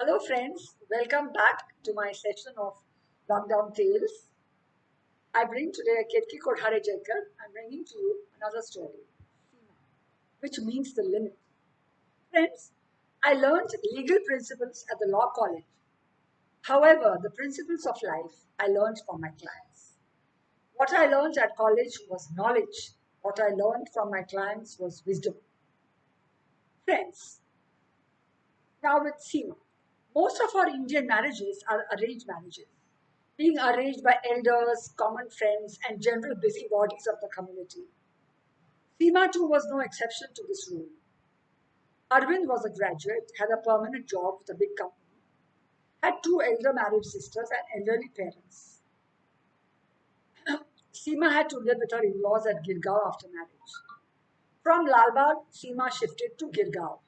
Hello, friends. Welcome back to my session of Lockdown Tales. I bring today Ketki Kodhare Jaikar. I'm bringing to you another story, SEEMA, which means the limit. Friends, I learned legal principles at the law college. However, the principles of life I learned from my clients. What I learned at college was knowledge. What I learned from my clients was wisdom. Friends, now with SEEMA. Most of our Indian marriages are arranged marriages, being arranged by elders, common friends, and general busybodies of the community. Seema too was no exception to this rule. Arvind was a graduate, had a permanent job with a big company, had two elder married sisters and elderly parents. Seema had to live with her in-laws at Girgaon after marriage. From Lalbagh, Seema shifted to Girgaon.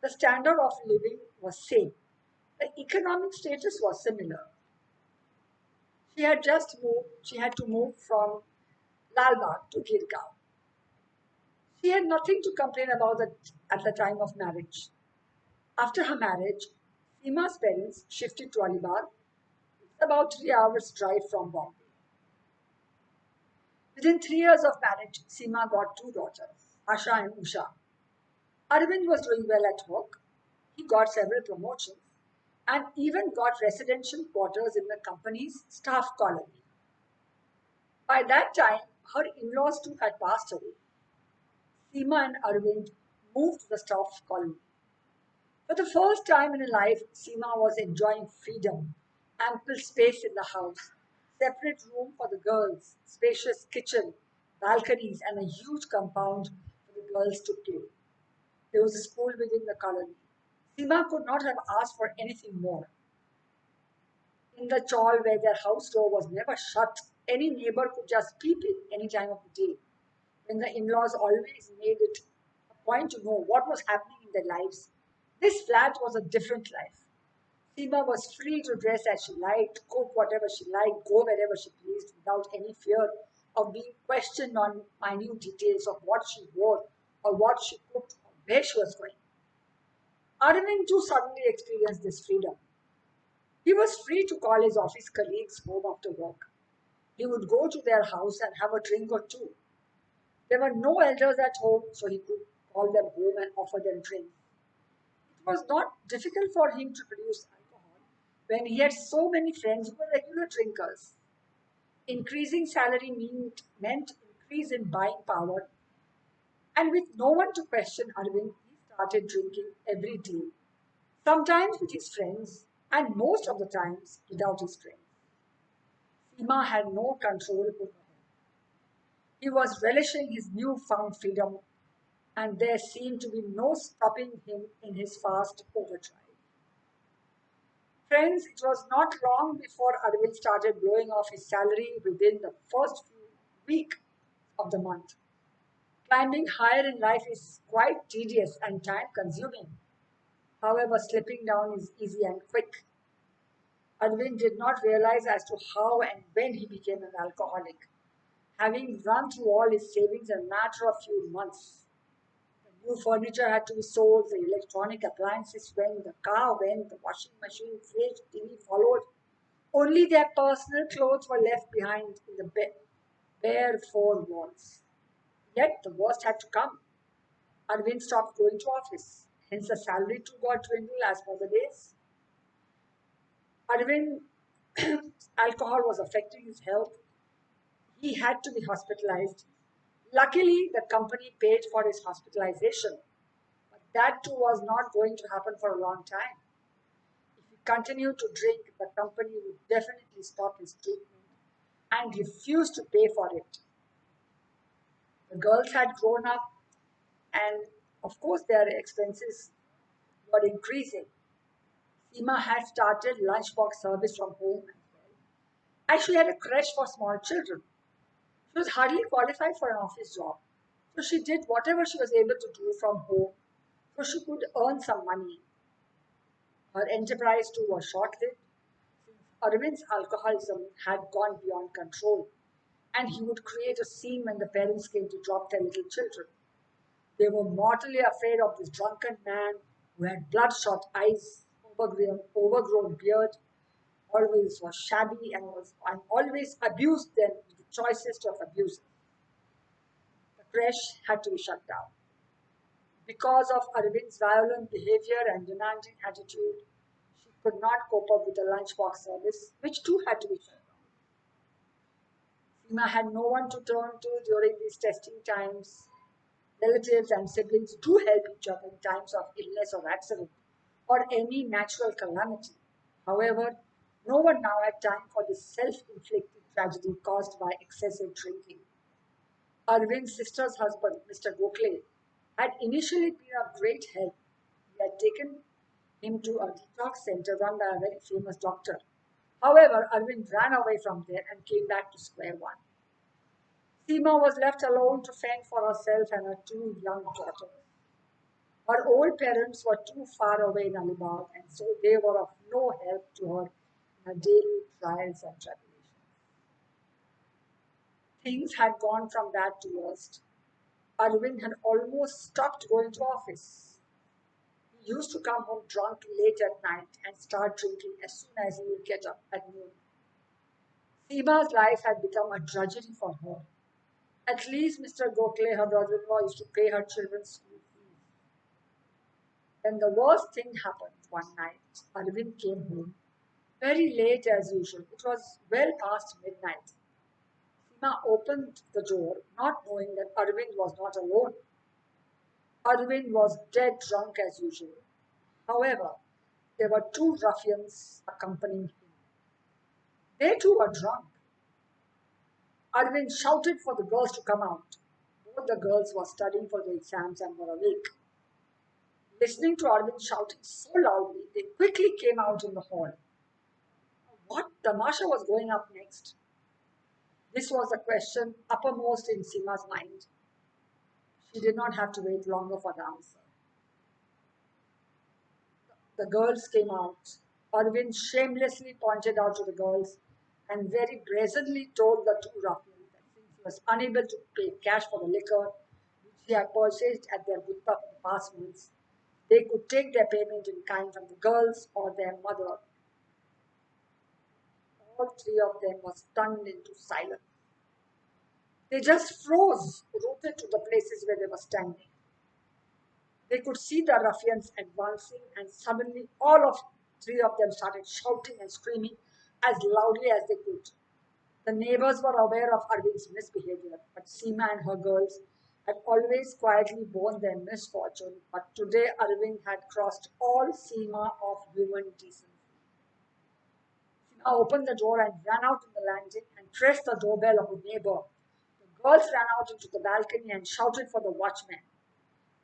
The standard of living was same. The economic status was similar. She had to move from Lalbagh to Girgaon. She had nothing to complain about at the time of marriage. After her marriage, Seema's parents shifted to Alibag. It's about 3 hours drive from Bombay. Within 3 years of marriage, Seema got two daughters, Asha and Usha. Arvind was doing well at work. He got several promotions and even got residential quarters in the company's staff colony. By that time, her in-laws too had passed away. Seema and Arvind moved to the staff colony. For the first time in her life, Seema was enjoying freedom, ample space in the house, separate room for the girls, spacious kitchen, balconies, and a huge compound for the girls to play. There was a school within the colony. Seema could not have asked for anything more. In the chawl where their house door was never shut, any neighbor could just peep in any time of the day. When the in-laws always made it a point to know what was happening in their lives, this flat was a different life. Seema was free to dress as she liked, cook whatever she liked, go wherever she pleased without any fear of being questioned on minute details of what she wore or what she cooked or where she was going. Arvind too suddenly experienced this freedom. He was free to call his office colleagues home after work. He would go to their house and have a drink or two. There were no elders at home, so he could call them home and offer them drinks. It was not difficult for him to produce alcohol when he had so many friends who were regular drinkers. Increasing salary meant increase in buying power, and with no one to question Arvind, he started drinking every day, sometimes with his friends, and most of the times without his friends. Seema had no control over him. He was relishing his newfound freedom, and there seemed to be no stopping him in his fast overdrive. Friends, it was not long before Arvind started blowing off his salary within the first few weeks of the month. Climbing higher in life is quite tedious and time consuming. However, slipping down is easy and quick. Arvind did not realize as to how and when he became an alcoholic, having run through all his savings in a matter of few months. The new furniture had to be sold, the electronic appliances went, the car went, the washing machine, fridge, TV followed. Only their personal clothes were left behind in the bare four walls. Yet the worst had to come. Arvind stopped going to office. Hence the salary too got dwindled as per the days. Arvind alcohol was affecting his health. He had to be hospitalized. Luckily, the company paid for his hospitalization, but that too was not going to happen for a long time. If he continued to drink, the company would definitely stop his treatment and refuse to pay for it. The girls had grown up, and of course, their expenses were increasing. Seema had started lunchbox service from home as well. And she had a creche for small children. She was hardly qualified for an office job. So she did whatever she was able to do from home so she could earn some money. Her enterprise too was short lived since Arvind's alcoholism had gone beyond control and he would create a scene when the parents came to drop their little children. They were mortally afraid of this drunken man who had bloodshot eyes. Oh overgrown beard, always was shabby and always abused them with the choicest of abuses. The creche had to be shut down. Because of Arvind's violent behavior and demanding attitude, she could not cope up with the lunchbox service, which too had to be shut down. Seema had no one to turn to during these testing times. Relatives and siblings do help each other in times of illness or accident or any natural calamity. However, no one now had time for this self inflicted tragedy caused by excessive drinking. Arvind's sister's husband, Mr. Gokhale, had initially been of great help. He had taken him to a detox center run by a very famous doctor. However, Arvind ran away from there and came back to square one. Seema was left alone to fend for herself and her two young daughters. Her old parents were too far away in Alibag, and so they were of no help to her in her daily trials and tribulations. Things had gone from bad to worst. Arvind had almost stopped going to office. He used to come home drunk late at night and start drinking as soon as he would get up at noon. Seema's life had become a drudgery for her. At least Mr. Gokhale, her brother-in-law, used to pay her children's school fees. Then the worst thing happened one night. Arvind came home very late as usual. It was well past midnight. Seema opened the door, not knowing that Arvind was not alone. Arvind was dead drunk as usual. However, there were two ruffians accompanying him. They too were drunk. Arvind shouted for the girls to come out. Both the girls were studying for the exams and were awake. Listening to Arvind shouting so loudly, they quickly came out in the hall. What tamasha was going up next? This was the question uppermost in Seema's mind. She did not have to wait longer for the answer. The girls came out. Arvind shamelessly pointed out to the girls and very brazenly told the two ruffians that since he was unable to pay cash for the liquor which he had purchased at their gutta for the past months, they could take their payment in kind from the girls or their mother. All three of them were stunned into silence. They just froze, rooted to the places where they were standing. They could see the ruffians advancing, and suddenly all of three of them started shouting and screaming as loudly as they could. The neighbors were aware of Arvind's misbehavior, but Seema and her girls had always quietly borne their misfortune. But today Arvind had crossed all Seema of human decency. Seema opened the door and ran out on the landing and pressed the doorbell of the neighbor. The girls ran out into the balcony and shouted for the watchman.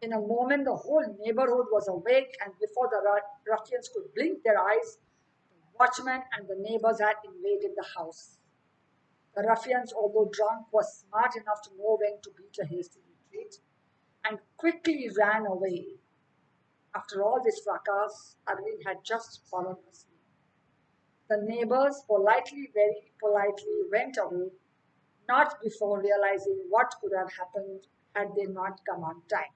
In a moment, the whole neighborhood was awake, and before the ruffians could blink their eyes, the watchman and the neighbors had invaded the house. The ruffians, although drunk, were smart enough to know when to beat a hasty retreat and quickly ran away. After all this fracas, Arvind had just fallen asleep. The neighbors politely, very politely went away, not before realizing what could have happened had they not come on time.